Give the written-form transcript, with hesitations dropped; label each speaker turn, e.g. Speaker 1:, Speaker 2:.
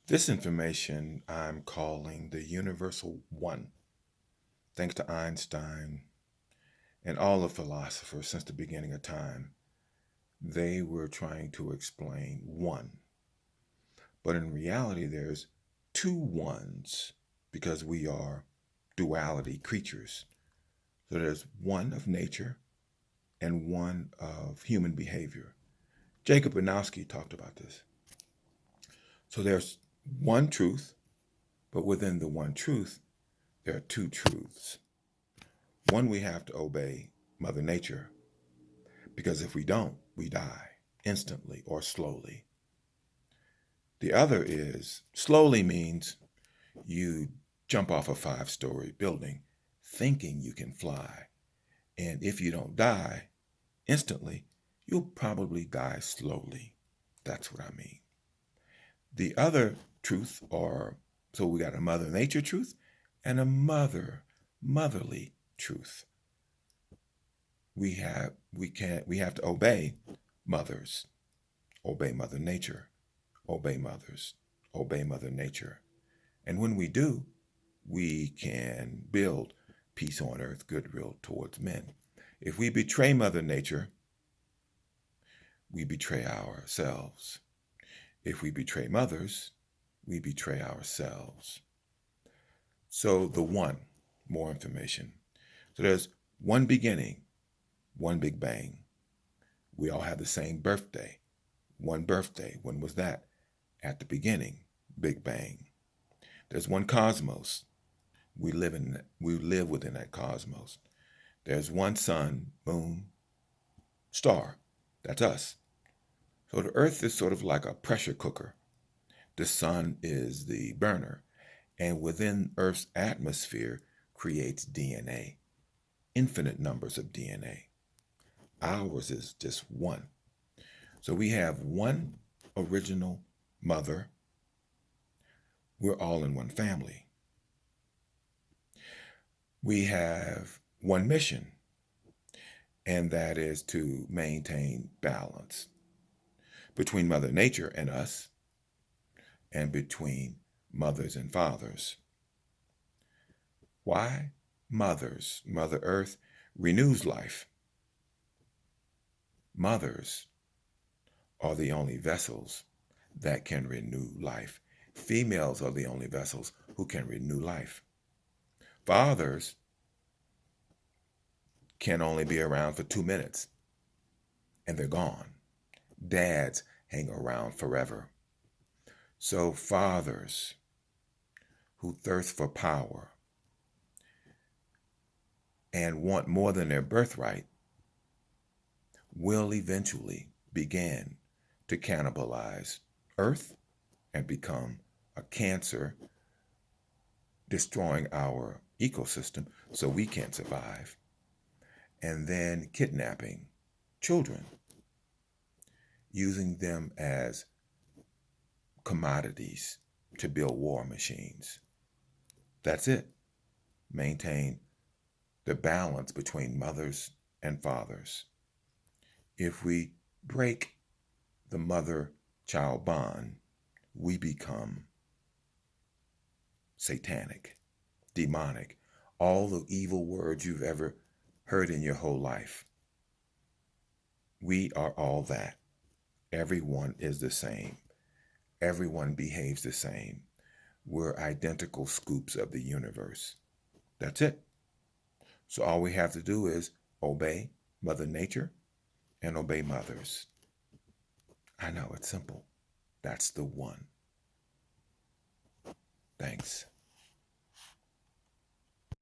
Speaker 1: This information I'm calling the universal one. Thanks to Einstein and all the philosophers since the beginning of time, they were trying to explain one. But in reality, there's two ones because we are duality creatures. So there's one of nature and one of human behavior. Jacob Banowski talked about this. So there's one truth, but within the one truth, there are two truths. One, we have to obey Mother Nature, because if we don't, we die instantly or slowly. The other is slowly means you jump off a 5-story building thinking you can fly. And if you don't die instantly, you'll probably die slowly. That's what I mean. The other truth, so we got a Mother Nature truth and a motherly truth. We have to obey mothers, obey Mother Nature, obey mothers, obey Mother Nature. And when we do, we can build peace on earth, goodwill towards men. If we betray Mother Nature, we betray ourselves. If we betray mothers, we betray ourselves. So the one, more information. So there's one beginning, one Big Bang. We all have the same birthday. One birthday. When was that? At the beginning, Big Bang. There's one cosmos. We live within that cosmos. There's one sun, moon, star. That's us. So the earth is sort of like a pressure cooker. The sun is the burner. And within Earth's atmosphere creates DNA, infinite numbers of DNA. Ours is just one. So we have one original mother. We're all in one family. We have one mission, and that is to maintain balance between Mother Nature and us, and between mothers and fathers. Why? Mothers. Mother Earth renews life. Mothers are the only vessels that can renew life. Females are the only vessels who can renew life. Fathers can only be around for 2 minutes and they're gone. Dads hang around forever. So fathers who thirst for power and want more than their birthright will eventually begin to cannibalize Earth and become a cancer, destroying our ecosystem so we can't survive, and then kidnapping children, using them as commodities to build war machines. That's it. Maintain the balance between mothers and fathers. If we break the mother-child bond, we become satanic, demonic, all the evil words you've ever heard in your whole life. We are all that. Everyone is the same. Everyone behaves the same. We're identical scoops of the universe. That's it. So all we have to do is obey Mother Nature and obey mothers. I know it's simple. That's the one. Thanks.